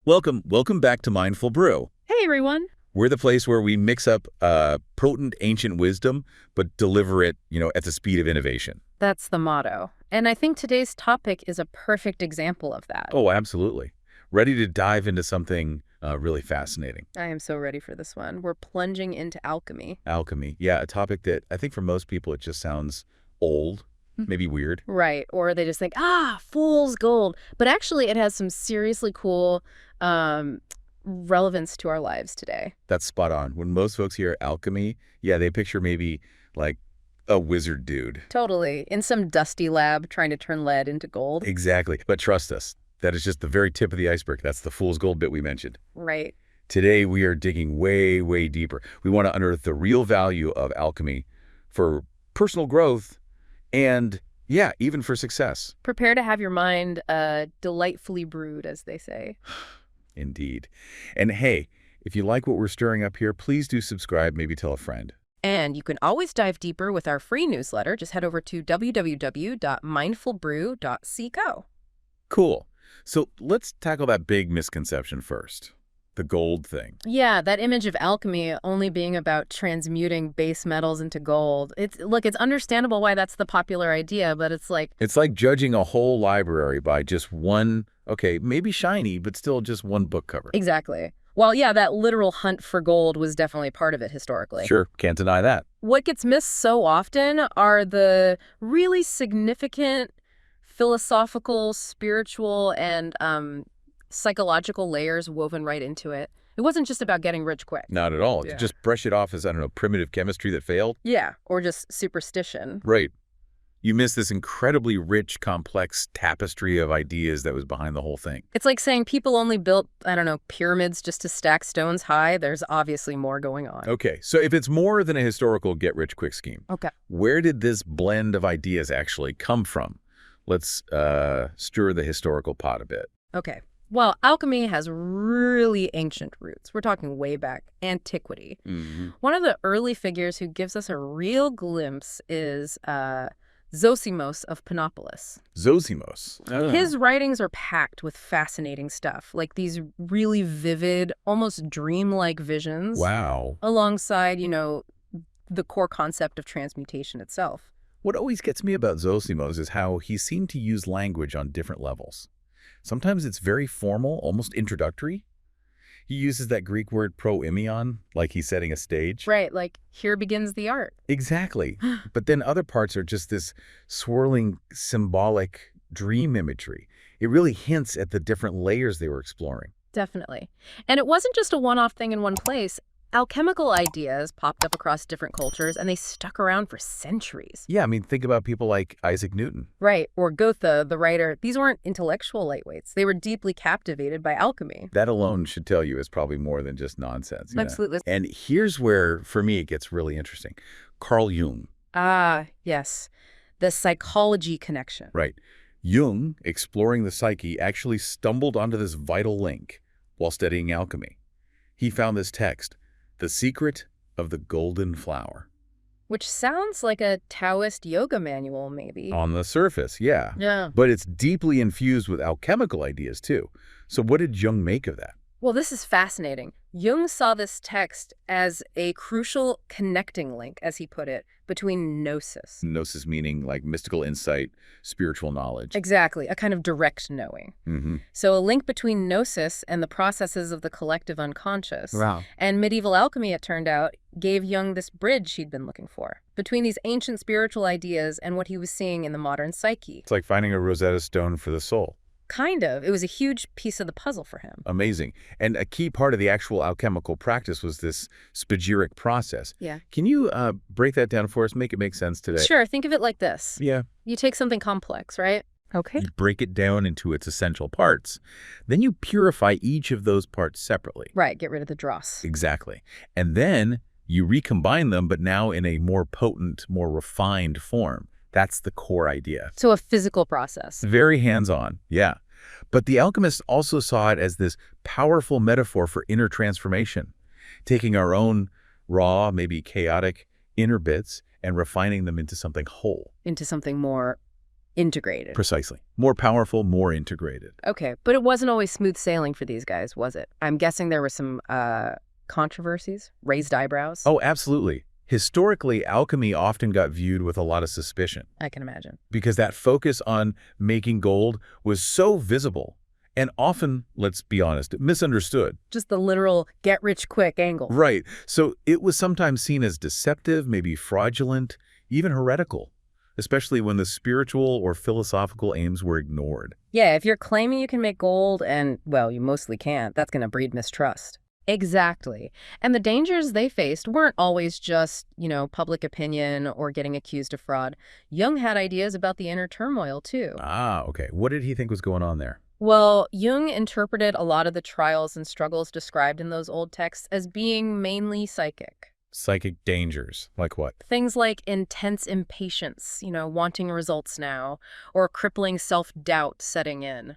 Welcome back to Mindful Brew. Hey, everyone. We're the place where we mix up potent ancient wisdom, but deliver it, at the speed of innovation. That's the motto. And I think today's topic is a perfect example of that. Oh, absolutely. Ready to dive into something really fascinating. I am so ready for this one. We're plunging into alchemy. Alchemy. Yeah, a topic that I think for most people it just sounds old, maybe weird. Right. Or they just think, fool's gold. But actually, it has some seriously cool relevance to our lives today. That's spot on. When most folks hear alchemy, yeah, they picture maybe like a wizard dude. Totally. In some dusty lab trying to turn lead into gold. Exactly. But trust us, that is just the very tip of the iceberg. That's the fool's gold bit we mentioned. Right. Today, we are digging way, way deeper. We want to unearth the real value of alchemy for personal growth and, yeah, even for success. Prepare to have your mind delightfully brewed, as they say. Indeed. And hey, if you like what we're stirring up here, please do subscribe, maybe tell a friend. And you can always dive deeper with our free newsletter. Just head over to www.mindfulbrew.co. Cool. So let's tackle that big misconception first. The gold thing. Yeah, that image of alchemy only being about transmuting base metals into gold. It's understandable why that's the popular idea, but it's like judging a whole library by just one, okay, maybe shiny, but still just one book cover. Exactly. Well, yeah, that literal hunt for gold was definitely part of it historically. Sure, can't deny that. What gets missed so often are the really significant philosophical, spiritual, and psychological layers woven right into it. It wasn't just about getting rich quick. Not at all. Yeah. Just brush it off as, I don't know, primitive chemistry that failed. Yeah, or just superstition. Right. You miss this incredibly rich, complex tapestry of ideas that was behind the whole thing. It's like saying people only built, I don't know, pyramids just to stack stones high. There's obviously more going on. Okay, so if it's more than a historical get-rich-quick scheme, Okay. where did this blend of ideas actually come from? Let's stir the historical pot a bit. Okay. Well, alchemy has really ancient roots. We're talking way back, antiquity. One of the early figures who gives us a real glimpse is Zosimos of Panopolis. Zosimos. His writings are packed with fascinating stuff, like these really vivid, almost dreamlike visions. Wow. Alongside, the core concept of transmutation itself. What always gets me about Zosimos is how he seemed to use language on different levels. Sometimes it's very formal, almost introductory. He uses that Greek word proimion, like he's setting a stage. Right, like, here begins the art. Exactly. But then other parts are just this swirling, symbolic dream imagery. It really hints at the different layers they were exploring. Definitely. And it wasn't just a one-off thing in one place. Alchemical ideas popped up across different cultures, and they stuck around for centuries. Yeah, I mean, think about people like Isaac Newton. Right, or Goethe, the writer. These weren't intellectual lightweights. They were deeply captivated by alchemy. That alone should tell you it's probably more than just nonsense. Absolutely. And here's where, for me, it gets really interesting. Carl Jung. Ah, yes. The psychology connection. Right. Jung, exploring the psyche, actually stumbled onto this vital link while studying alchemy. He found this text, The Secret of the Golden Flower. Which sounds like a Taoist yoga manual, maybe. On the surface, yeah. Yeah. But it's deeply infused with alchemical ideas, too. So what did Jung make of that? Well, this is fascinating. Jung saw this text as a crucial connecting link, as he put it, between gnosis. Gnosis meaning like mystical insight, spiritual knowledge. Exactly, a kind of direct knowing. So a link between gnosis and the processes of the collective unconscious. Wow. And medieval alchemy, it turned out, gave Jung this bridge he'd been looking for, between these ancient spiritual ideas and what he was seeing in the modern psyche. It's like finding a Rosetta Stone for the soul. Kind of. It was a huge piece of the puzzle for him. Amazing. And a key part of the actual alchemical practice was this spagyric process. Yeah. Can you break that down for us, make it make sense today? Sure. Think of it like this. Yeah. You take something complex, right? Okay. You break it down into its essential parts. Then you purify each of those parts separately. Right. Get rid of the dross. Exactly. And then you recombine them, but now in a more potent, more refined form. That's the core idea. So a physical process. Very hands-on, yeah. But the alchemists also saw it as this powerful metaphor for inner transformation, taking our own raw, maybe chaotic inner bits and refining them into something whole. Into something more integrated. Precisely. More powerful, more integrated. Okay, but it wasn't always smooth sailing for these guys, was it? I'm guessing there were some controversies, raised eyebrows. Oh, absolutely. Historically, alchemy often got viewed with a lot of suspicion I can imagine. because that focus on making gold was so visible and often, let's be honest, misunderstood. Just the literal get-rich-quick angle. Right. So it was sometimes seen as deceptive, maybe fraudulent, even heretical, especially when the spiritual or philosophical aims were ignored. Yeah, if you're claiming you can make gold and, well, you mostly can't, that's going to breed mistrust. Exactly. And the dangers they faced weren't always just, public opinion or getting accused of fraud. Jung had ideas about the inner turmoil, too. Ah, okay. What did he think was going on there? Well, Jung interpreted a lot of the trials and struggles described in those old texts as being mainly psychic. Psychic dangers. Like what? Things like intense impatience, wanting results now, or crippling self-doubt setting in.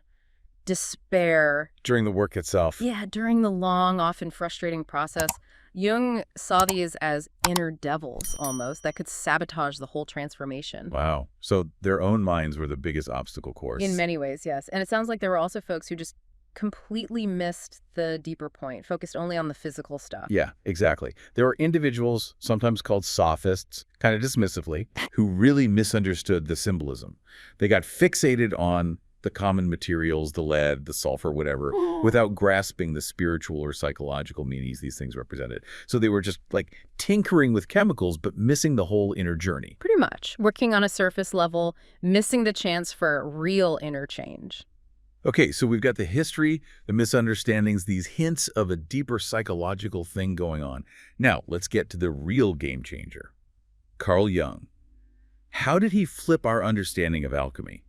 Despair. During the work itself. Yeah, during the long, often frustrating process, Jung saw these as inner devils, almost, that could sabotage the whole transformation. Wow. So their own minds were the biggest obstacle course. In many ways, yes. And it sounds like there were also folks who just completely missed the deeper point, focused only on the physical stuff. Yeah, exactly. There were individuals, sometimes called sophists, kind of dismissively, who really misunderstood the symbolism. They got fixated on the common materials, the lead, the sulfur, whatever, without grasping the spiritual or psychological meanings these things represented. So they were just like tinkering with chemicals, but missing the whole inner journey. Pretty much. Working on a surface level, missing the chance for real interchange. Okay, so we've got the history, the misunderstandings, these hints of a deeper psychological thing going on. Now, let's get to the real game changer. Carl Jung. How did he flip our understanding of alchemy?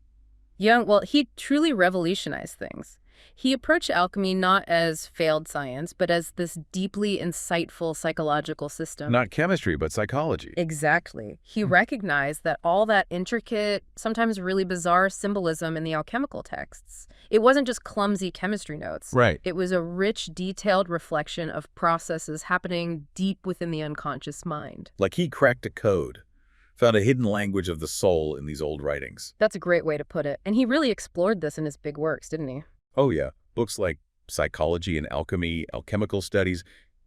Jung, well, he truly revolutionized things. He approached alchemy not as failed science, but as this deeply insightful psychological system. Not chemistry, but psychology. Exactly. He recognized that all that intricate, sometimes really bizarre symbolism in the alchemical texts, it wasn't just clumsy chemistry notes. Right. It was a rich, detailed reflection of processes happening deep within the unconscious mind. Like he cracked a code, found a hidden language of the soul in these old writings. That's a great way to put it. And he really explored this in his big works, didn't he? Oh, yeah. Books like Psychology and Alchemy, Alchemical Studies,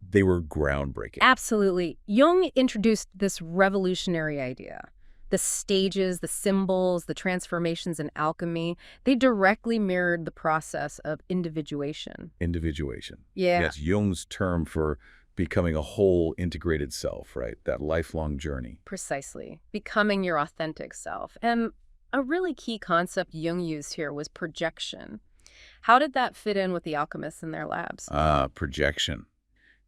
they were groundbreaking. Absolutely. Jung introduced this revolutionary idea. The stages, the symbols, the transformations in alchemy, they directly mirrored the process of individuation. Individuation. Yeah. That's Jung's term for becoming a whole integrated self, right? That lifelong journey. Precisely. Becoming your authentic self. And a really key concept Jung used here was projection. How did that fit in with the alchemists in their labs? Projection.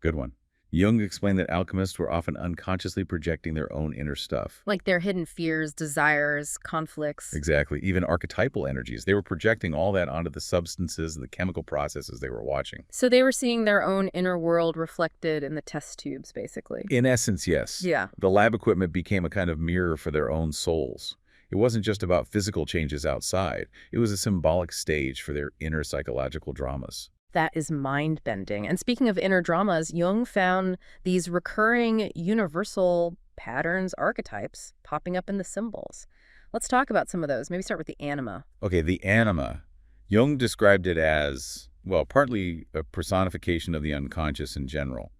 Good one. Jung explained that alchemists were often unconsciously projecting their own inner stuff. Like their hidden fears, desires, conflicts. Exactly. Even archetypal energies. They were projecting all that onto the substances and the chemical processes they were watching. So they were seeing their own inner world reflected in the test tubes, basically. In essence, yes. Yeah. The lab equipment became a kind of mirror for their own souls. It wasn't just about physical changes outside. It was a symbolic stage for their inner psychological dramas. That is mind-bending. And speaking of inner dramas, Jung found these recurring universal patterns, archetypes, popping up in the symbols. Let's talk about some of those. Maybe start with the anima. Okay, the anima. Jung described it as, well, partly a personification of the unconscious in general.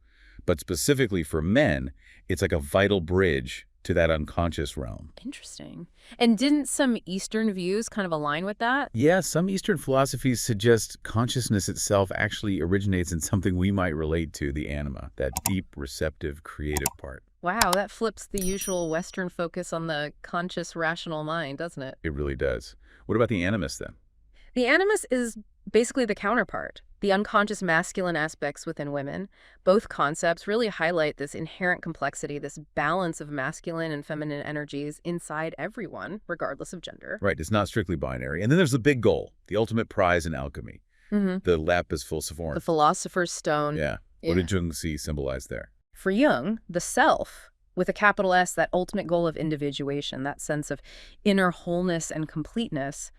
But specifically for men, it's like a vital bridge to that unconscious realm. Interesting. And didn't some Eastern views kind of align with that? Yeah, some Eastern philosophies suggest consciousness itself actually originates in something we might relate to, the anima, that deep, receptive, creative part. Wow, that flips the usual Western focus on the conscious, rational mind, doesn't it? It really does. What about the animus, then? The animus is basically the counterpart, the unconscious masculine aspects within women. Both concepts really highlight this inherent complexity, this balance of masculine and feminine energies inside everyone, regardless of gender. Right, it's not strictly binary. And then there's the big goal, the ultimate prize in alchemy, the lapis falciparum. The philosopher's stone. Yeah. What did Jung see symbolized there? For Jung, the self, with a capital S, that ultimate goal of individuation, that sense of inner wholeness and completeness,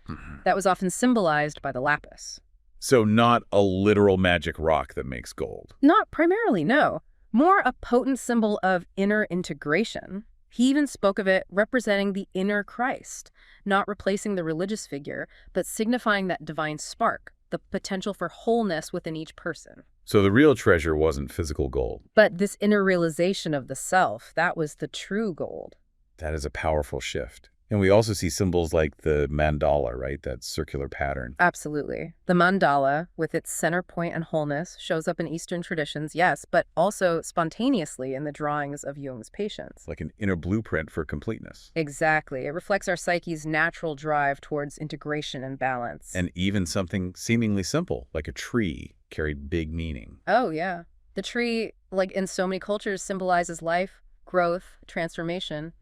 that was often symbolized by the lapis. So not a literal magic rock that makes gold. Not primarily, no. More a potent symbol of inner integration. He even spoke of it representing the inner Christ, not replacing the religious figure, but signifying that divine spark, the potential for wholeness within each person. So the real treasure wasn't physical gold. But this inner realization of the self, that was the true gold. That is a powerful shift. And we also see symbols like the mandala, right? That circular pattern. Absolutely. The mandala, with its center point and wholeness, shows up in Eastern traditions, yes, but also spontaneously in the drawings of Jung's patients. Like an inner blueprint for completeness. Exactly. It reflects our psyche's natural drive towards integration and balance. And even something seemingly simple, like a tree, carried big meaning. Oh, yeah. The tree, like in so many cultures, symbolizes life, growth, transformation.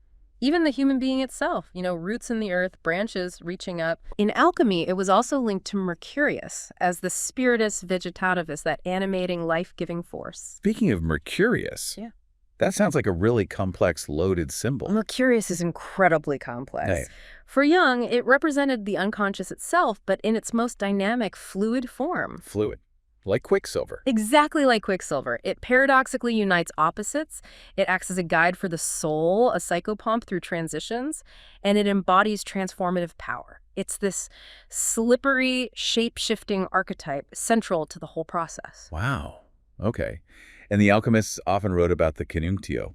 Even the human being itself, roots in the earth, branches reaching up. In alchemy, it was also linked to Mercurius as the spiritus vegetativus, that animating, life-giving force. Speaking of Mercurius, yeah, that sounds like a really complex, loaded symbol. Mercurius is incredibly complex. Hey. For Jung, it represented the unconscious itself, but in its most dynamic, fluid form. Fluid. Like Quicksilver. Exactly like Quicksilver. It paradoxically unites opposites. It acts as a guide for the soul, a psychopomp through transitions, and it embodies transformative power. It's this slippery, shape-shifting archetype central to the whole process. Wow. Okay. And the alchemists often wrote about the conjunctio,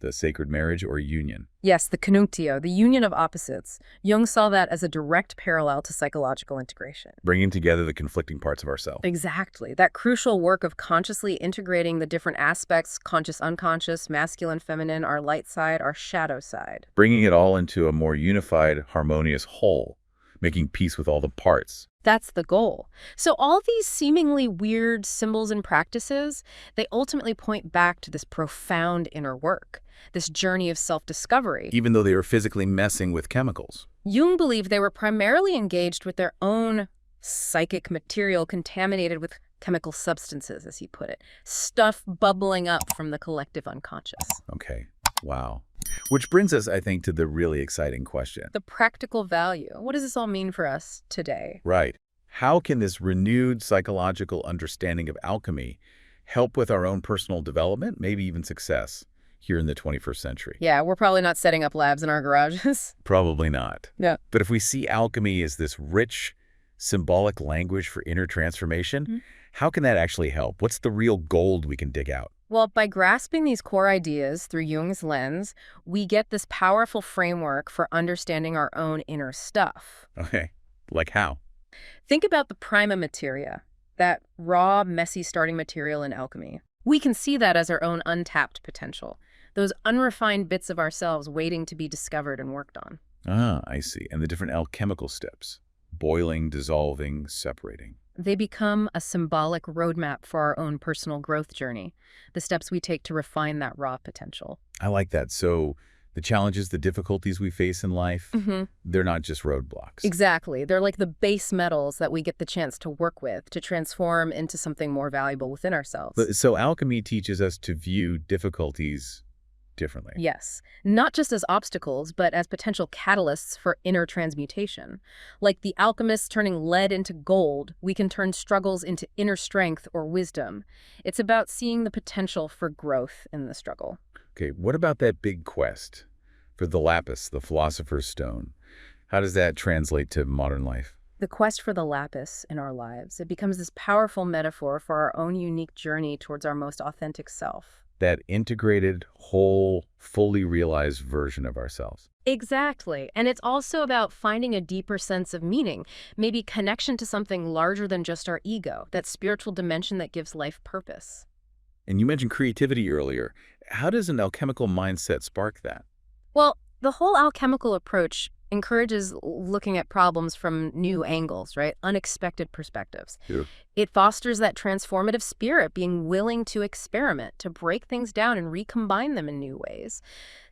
the sacred marriage or union. Yes, the conjunctio, the union of opposites. Jung saw that as a direct parallel to psychological integration. Bringing together the conflicting parts of ourselves. Exactly. That crucial work of consciously integrating the different aspects, conscious, unconscious, masculine, feminine, our light side, our shadow side. Bringing it all into a more unified, harmonious whole, making peace with all the parts. That's the goal. So all these seemingly weird symbols and practices, they ultimately point back to this profound inner work, this journey of self-discovery. Even though they were physically messing with chemicals. Jung believed they were primarily engaged with their own psychic material contaminated with chemical substances, as he put it. Stuff bubbling up from the collective unconscious. Okay. Wow. Which brings us, I think, to the really exciting question. The practical value. What does this all mean for us today? Right. How can this renewed psychological understanding of alchemy help with our own personal development, maybe even success, here in the 21st century? Yeah, we're probably not setting up labs in our garages. Probably not. Yeah. But if we see alchemy as this rich, symbolic language for inner transformation, how can that actually help? What's the real gold we can dig out? Well, by grasping these core ideas through Jung's lens, we get this powerful framework for understanding our own inner stuff. Okay. Like how? Think about the prima materia, that raw, messy starting material in alchemy. We can see that as our own untapped potential, those unrefined bits of ourselves waiting to be discovered and worked on. Ah, I see. And the different alchemical steps. Boiling, dissolving, separating. They become a symbolic roadmap for our own personal growth journey, the steps we take to refine that raw potential. I like that. So the challenges, the difficulties we face in life, they're not just roadblocks. Exactly. They're like the base metals that we get the chance to work with, to transform into something more valuable within ourselves. So alchemy teaches us to view difficulties differently. Yes. Not just as obstacles, but as potential catalysts for inner transmutation. Like the alchemists turning lead into gold, we can turn struggles into inner strength or wisdom. It's about seeing the potential for growth in the struggle. Okay, what about that big quest for the lapis, the philosopher's stone? How does that translate to modern life? The quest for the lapis in our lives, it becomes this powerful metaphor for our own unique journey towards our most authentic self. That integrated, whole, fully realized version of ourselves. Exactly. And it's also about finding a deeper sense of meaning, maybe connection to something larger than just our ego, that spiritual dimension that gives life purpose. And you mentioned creativity earlier. How does an alchemical mindset spark that? Well, the whole alchemical approach encourages looking at problems from new angles, right? Unexpected perspectives. Yeah. It fosters that transformative spirit, being willing to experiment, to break things down and recombine them in new ways,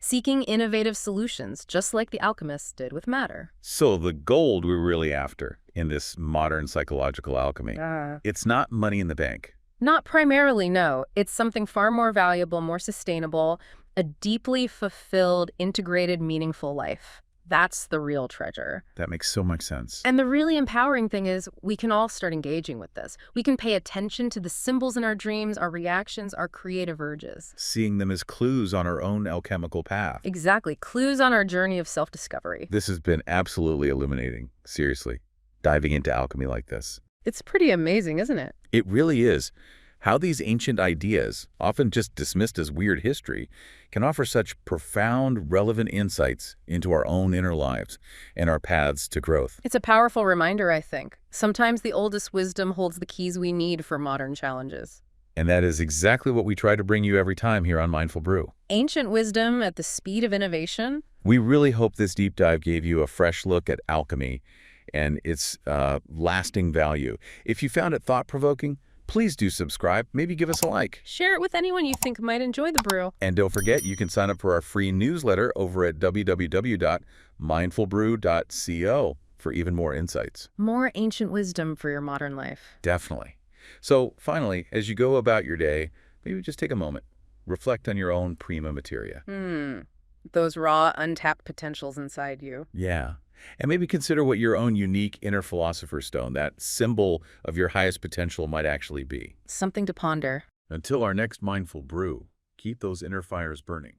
seeking innovative solutions, just like the alchemists did with matter. So the gold we're really after in this modern psychological alchemy, it's not money in the bank. Not primarily, no. It's something far more valuable, more sustainable, a deeply fulfilled, integrated, meaningful life. That's the real treasure. That makes so much sense. And the really empowering thing is we can all start engaging with this. We can pay attention to the symbols in our dreams, our reactions, our creative urges. Seeing them as clues on our own alchemical path. Exactly. Clues on our journey of self-discovery. This has been absolutely illuminating. Seriously. Diving into alchemy like this. It's pretty amazing, isn't it? It really is. How these ancient ideas, often just dismissed as weird history, can offer such profound, relevant insights into our own inner lives and our paths to growth. It's a powerful reminder, I think. Sometimes the oldest wisdom holds the keys we need for modern challenges. And that is exactly what we try to bring you every time here on Mindful Brew. Ancient wisdom at the speed of innovation. We really hope this deep dive gave you a fresh look at alchemy and its lasting value. If you found it thought-provoking, please do subscribe. Maybe give us a like. Share it with anyone you think might enjoy the brew. And don't forget, you can sign up for our free newsletter over at www.mindfulbrew.co for even more insights. More ancient wisdom for your modern life. Definitely. So finally, as you go about your day, maybe just take a moment. Reflect on your own prima materia. Those raw, untapped potentials inside you. Yeah. And maybe consider what your own unique inner philosopher's stone, that symbol of your highest potential, might actually be. Something to ponder. Until our next Mindful Brew, keep those inner fires burning.